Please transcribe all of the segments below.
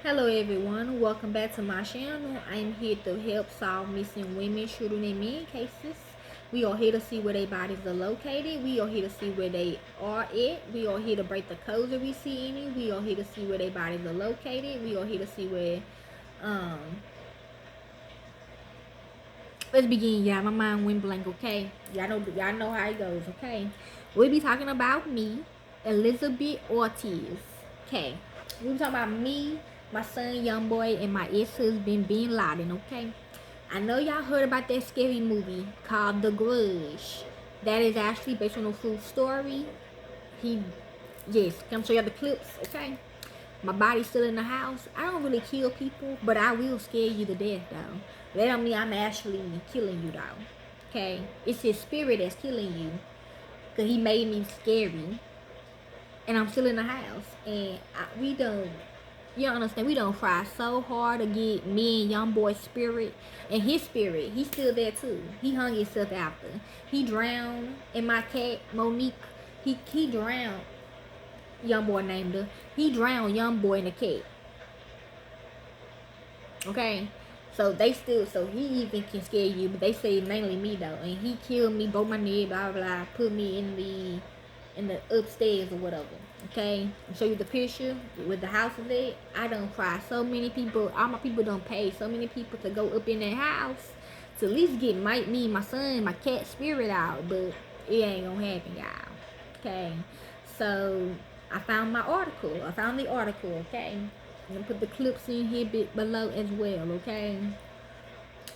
Hello everyone, welcome back to my channel. I am here to help solve missing women, children, and men cases. We are here to see where their bodies are located. We are here to see where they are at. We are here to break the codes if we see any. We are here to see where their bodies are located. We are here to see where um let's begin, y'all. My mind went blank, okay? Y'all know how it goes, okay? We'll be talking about me, Elizabeth Ortiz. Okay. We'll be talking about me, my son, young boy, and my ex-husband, Bin Laden, okay? I know y'all heard about that scary movie called The Grudge. That is actually based on a true story. Yes, come show y'all the clips, okay? My body's still in the house. I don't really kill people, but I will scare you to death, though. That don't mean I'm actually killing you, though. Okay? It's his spirit that's killing you. Because he made me scary. And I'm still in the house. And we don't, you don't understand, we don't try so hard to get me and young boy's spirit. And his spirit, he's still there too. He hung himself after. He drowned. And my cat, Monique, he drowned. Young boy named her. He drowned young boy in the cat. Okay? So he even can scare you, but they say mainly me though. And he killed me, broke my neck, blah blah, put me in the upstairs or whatever. Okay? I'll show you the picture with the house of it. I don't cry. So many people, all my people don't pay so many people to go up in that house to at least get me, my son, my cat spirit out, but it ain't gonna happen, y'all. Okay? So I found the article, okay? I'm gonna put the clips in here below as well, okay?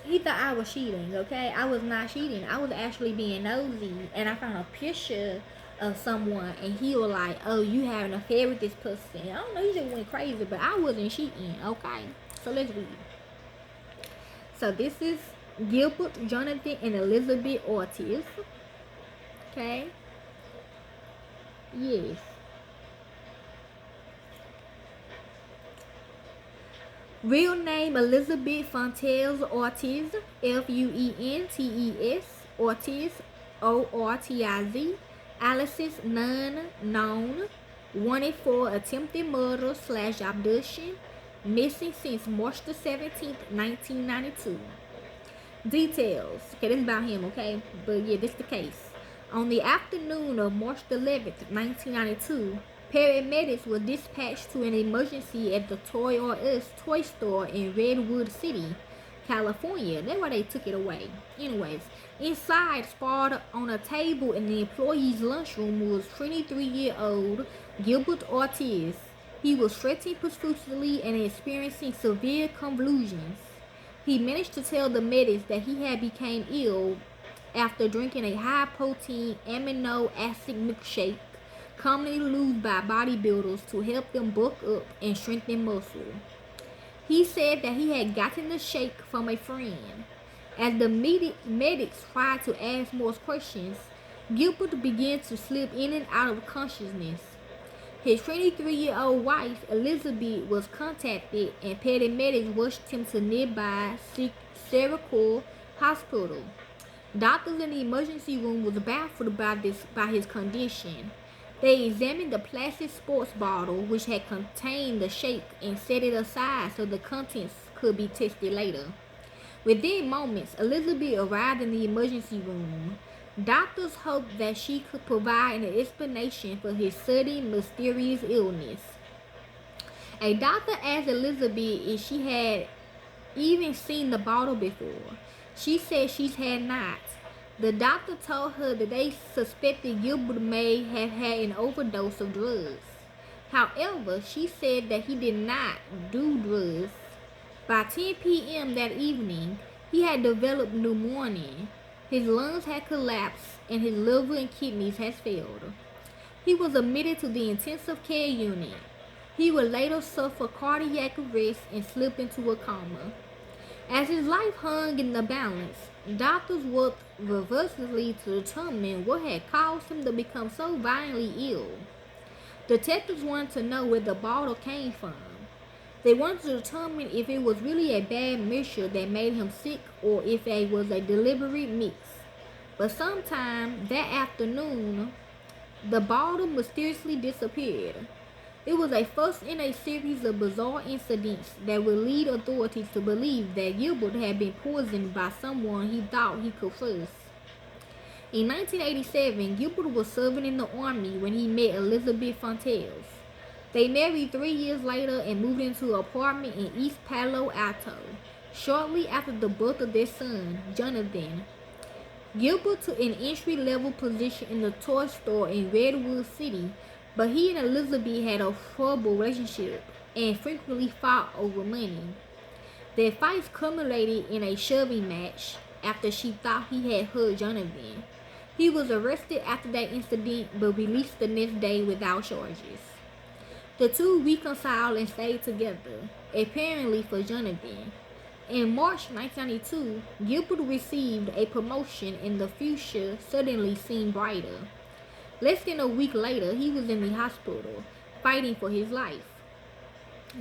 He thought I was cheating, okay? I was not cheating. I was actually being nosy, and I found a picture of someone, and he was like, "Oh, you have an affair with this person." I don't know, he just went crazy, but I wasn't cheating, okay? So let's read. So this is Gilbert, Jonathan, and Elizabeth Ortiz, okay? Yes. Real name Elizabeth Fontes Ortiz, Fuentes, Ortiz, Ortiz. Alice's none known. Wanted for attempted murder / abduction. Missing since March the 17th, 1992. Details. Okay, this is about him, okay? But yeah, this is the case. On the afternoon of March the 11th, 1992, paramedics were dispatched to an emergency at the Toys R Us toy store in Redwood City, California. That's why they took it away. Anyways, inside, sprawled on a table in the employee's lunchroom, was 23-year-old Gilbert Ortiz. He was stretching profusely and experiencing severe convulsions. He managed to tell the medics that he had become ill after drinking a high-protein amino acid milkshake commonly used by bodybuilders to help them bulk up and strengthen muscle. He said that he had gotten the shake from a friend. As the medics tried to ask more questions, Gilbert began to slip in and out of consciousness. His 23-year-old wife, Elizabeth, was contacted, and paramedics rushed him to nearby Syracuse Hospital. Doctors in the emergency room was baffled by his condition. They examined the plastic sports bottle which had contained the shake and set it aside so the contents could be tested later. Within moments, Elizabeth arrived in the emergency room. Doctors hoped that she could provide an explanation for his sudden, mysterious illness. A doctor asked Elizabeth if she had even seen the bottle before. She said she had not. The doctor told her that they suspected Gilbert may have had an overdose of drugs. However, she said that he did not do drugs. By 10 p.m. that evening, he had developed pneumonia. His lungs had collapsed and his liver and kidneys had failed. He was admitted to the intensive care unit. He would later suffer cardiac arrest and slip into a coma. As his life hung in the balance, doctors worked relentlessly to determine what had caused him to become so violently ill. Detectives wanted to know where the bottle came from. They wanted to determine if it was really a bad mixture that made him sick or if it was a deliberate mix. But sometime that afternoon, the bottle mysteriously disappeared. It was a first in a series of bizarre incidents that would lead authorities to believe that Gilbert had been poisoned by someone he thought he could trust. In 1987, Gilbert was serving in the Army when he met Elizabeth Fontes. They married 3 years later and moved into an apartment in East Palo Alto. Shortly after the birth of their son, Jonathan, Gilbert took an entry-level position in the toy store in Redwood City, but he and Elizabeth had a troubled relationship and frequently fought over money. Their fights culminated in a shoving match after she thought he had hurt Jonathan. He was arrested after that incident but released the next day without charges. The two reconciled and stayed together, apparently for Jonathan. In March 1992, Gilbert received a promotion and the future suddenly seemed brighter. Less than a week later, he was in the hospital, fighting for his life.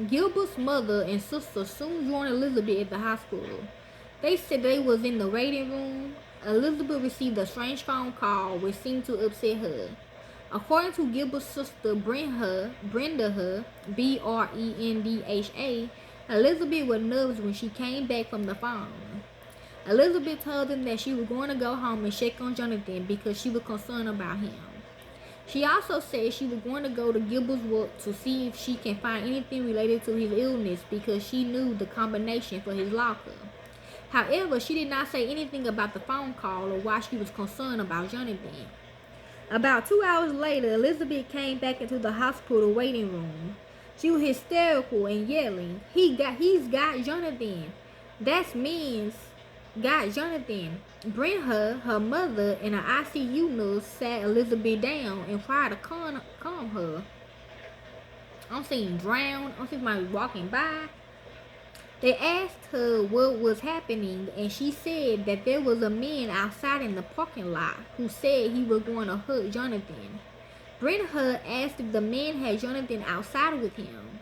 Gilbert's mother and sister soon joined Elizabeth at the hospital. They said they was in the waiting room. Elizabeth received a strange phone call which seemed to upset her. According to Gilbert's sister Brenda, Brendha, Elizabeth was nervous when she came back from the phone. Elizabeth told them that she was going to go home and check on Jonathan because she was concerned about him. She also said she was going to go to Gilbert's work to see if she can find anything related to his illness because she knew the combination for his locker. However, she did not say anything about the phone call or why she was concerned about Jonathan. About 2 hours later, Elizabeth came back into the hospital waiting room. She was hysterical and yelling, He's got Jonathan. That's men's got Jonathan. Brenda, her mother, and an ICU nurse sat Elizabeth down and tried to calm her. I'm seeing drown. I'm seeing somebody walking by. They asked her what was happening, and she said that there was a man outside in the parking lot who said he was going to hurt Jonathan. Brenda asked if the man had Jonathan outside with him.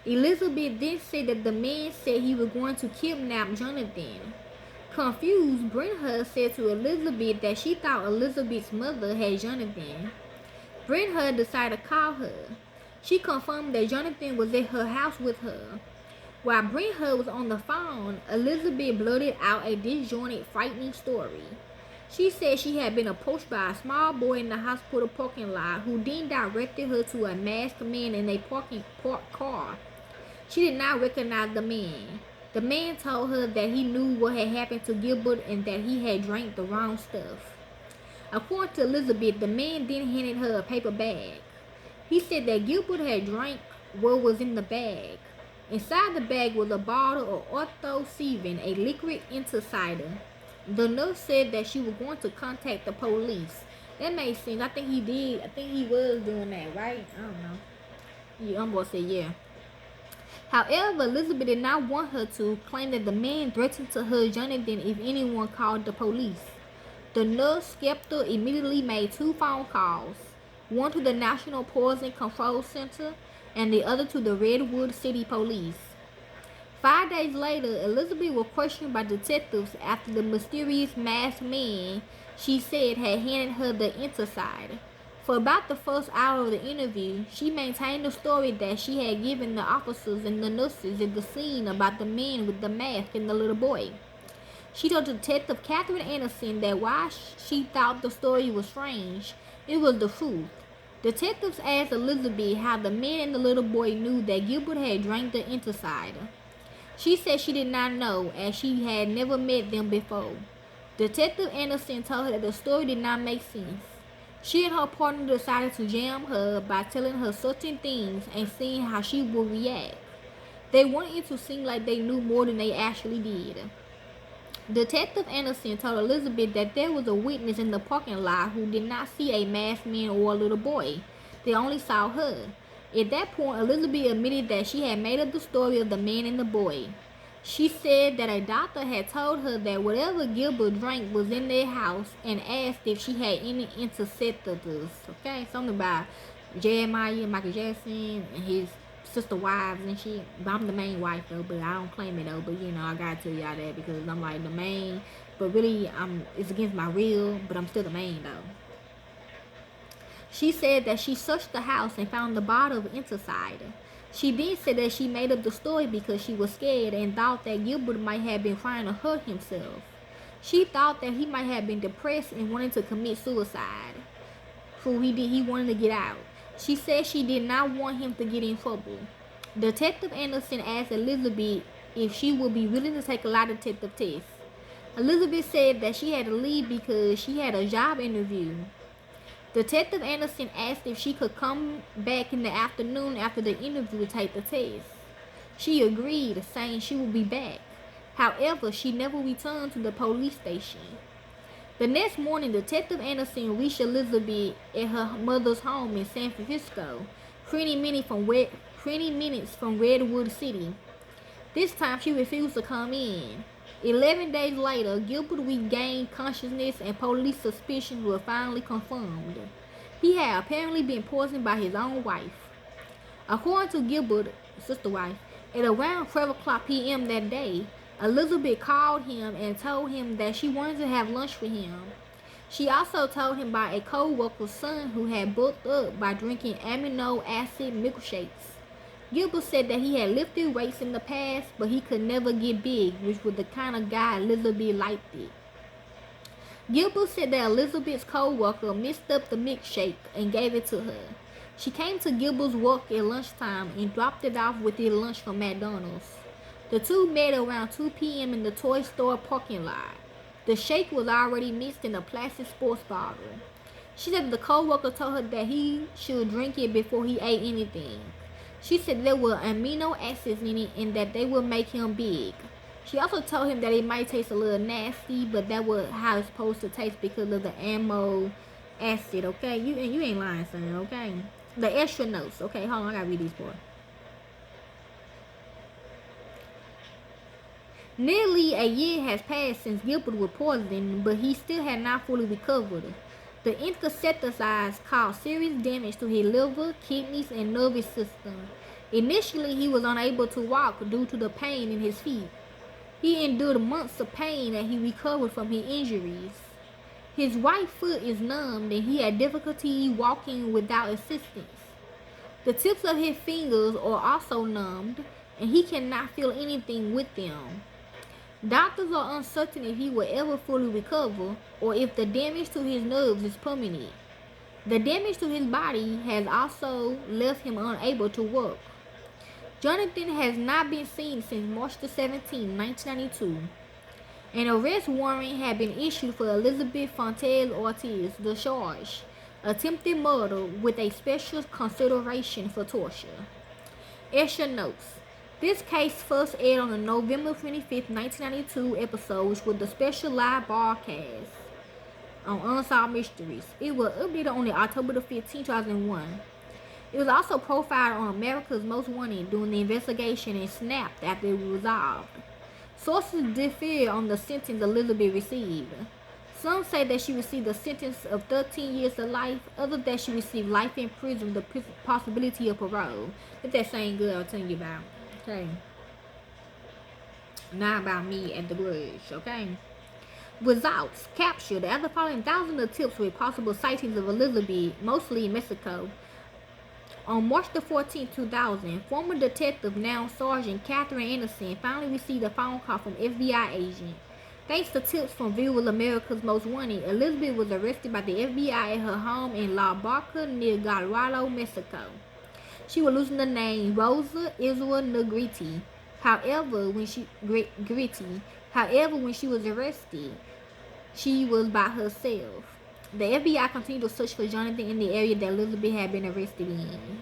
Elizabeth then said that the man said he was going to kidnap Jonathan. Confused, Brenda said to Elizabeth that she thought Elizabeth's mother had Jonathan. Brenda decided to call her. She confirmed that Jonathan was at her house with her. While Brenda was on the phone, Elizabeth blurted out a disjointed, frightening story. She said she had been approached by a small boy in the hospital parking lot who then directed her to a masked man in a parked car. She did not recognize the man. The man told her that he knew what had happened to Gilbert and that he had drank the wrong stuff. According to Elizabeth, the man then handed her a paper bag. He said that Gilbert had drank what was in the bag. Inside the bag was a bottle of Ortiz, a liquid intoxicator. The nurse said that she was going to contact the police. That made sense. I think he did. I think he was doing that, right? I don't know. Yeah, I'm going to say yeah. However, Elizabeth did not want her to claim that the man threatened to hurt Jonathan if anyone called the police. The nurse, Skepta, immediately made 2 phone calls, one to the National Poison Control Center and the other to the Redwood City Police. 5 days later, Elizabeth was questioned by detectives after the mysterious masked man she said had handed her the intoxicator. For about the first hour of the interview, she maintained the story that she had given the officers and the nurses at the scene about the man with the mask and the little boy. She told Detective Catherine Anderson that while she thought the story was strange, it was the truth. Detectives asked Elizabeth how the man and the little boy knew that Gilbert had drank the intoxicator. She said she did not know, as she had never met them before. Detective Anderson told her that the story did not make sense. She and her partner decided to jam her by telling her certain things and seeing how she would react. They wanted it to seem like they knew more than they actually did. Detective Anderson told Elizabeth that there was a witness in the parking lot who did not see a masked man or a little boy. They only saw her. At that point, Elizabeth admitted that she had made up the story of the man and the boy. She said that a doctor had told her that whatever Gilbert drank was in their house and asked if she had any interceptors. Okay, something about Jeremiah, Michael Jackson, and his sister wives and shit. But I'm the main wife though, but I don't claim it though. But you know, I gotta tell y'all that because I'm like the main. But really, it's against my will, but I'm still the main though. She said that she searched the house and found the bottle of insecticide. She then said that she made up the story because she was scared and thought that Gilbert might have been trying to hurt himself. She thought that he might have been depressed and wanted to commit suicide. So he wanted to get out. She said she did not want him to get in trouble. Detective Anderson asked Elizabeth if she would be willing to take a lie detector test. Elizabeth said that she had to leave because she had a job interview. Detective Anderson asked if she could come back in the afternoon after the interview to take the test. She agreed, saying she would be back. However, she never returned to the police station. The next morning, Detective Anderson reached Elizabeth at her mother's home in San Francisco, 20 minutes from Redwood City. This time, she refused to come in. 11 days later, Gilbert regained consciousness and police suspicions were finally confirmed. He had apparently been poisoned by his own wife. According to Gilbert's sister wife, at around 12 o'clock p.m. that day, Elizabeth called him and told him that she wanted to have lunch with him. She also told him about a co-worker's son who had bulked up by drinking amino acid milkshakes. Gilbert said that he had lifted weights in the past, but he could never get big, which was the kind of guy Elizabeth liked it. Gilbert said that Elizabeth's co-worker mixed up the milkshake and gave it to her. She came to Gilbert's work at lunchtime and dropped it off with their lunch from McDonald's. The two met around 2 p.m. in the toy store parking lot. The shake was already mixed in a plastic sports bottle. She said the co-worker told her that he should drink it before he ate anything. She said there were amino acids in it and that they would make him big. She also told him that it might taste a little nasty, but that was how it's supposed to taste because of the amino acid, okay? You ain't lying, son, okay? The extra notes, okay? Hold on, I gotta read these for. Nearly a year has passed since Gilbert was poisoned, but he still had not fully recovered. The insecticides caused serious damage to his liver, kidneys, and nervous system. Initially, he was unable to walk due to the pain in his feet. He endured months of pain and he recovered from his injuries. His right foot is numbed and he had difficulty walking without assistance. The tips of his fingers are also numbed and he cannot feel anything with them. Doctors are uncertain if he will ever fully recover or if the damage to his nerves is permanent. The damage to his body has also left him unable to work. Jonathan has not been seen since March 17, 1992. An arrest warrant had been issued for Elizabeth Fontes Ortiz, the charge, attempted murder with a special consideration for torture. Extra notes. This case first aired on the November 25, 1992 episode, which was the special live broadcast on Unsolved Mysteries. It was updated on October 15, 2001. It was also profiled on America's Most Wanted during the investigation and snapped after it was resolved. Sources differ on the sentence Elizabeth received. Some say that she received a sentence of 13 years to life, others that she received life in prison with the possibility of parole. It's that same girl I was telling you about. Okay. Not about me at the bridge, okay? Results captured after following thousands of tips with possible sightings of Elizabeth, mostly in Mexico. On March 14, 2000, former detective, now Sergeant Catherine Anderson, finally received a phone call from FBI agent. Thanks to tips from viewers America's Most Wanted, Elizabeth was arrested by the FBI at her home in La Barca near Guadalajara, Mexico. She was using the name Rosa Israel Negrete. However, when she was arrested, she was by herself. The FBI continued to search for Jonathan in the area that Elizabeth had been arrested in.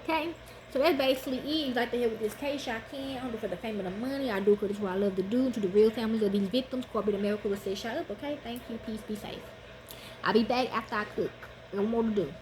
Okay, so that's basically it. If you like to help with this case, y'all can. I don't do it for the fame of the money. I do because it's what I love to do. To the real families of these victims, corporate America will set y'all up. Okay, thank you. Peace. Be safe. I'll be back after I cook. No more to do.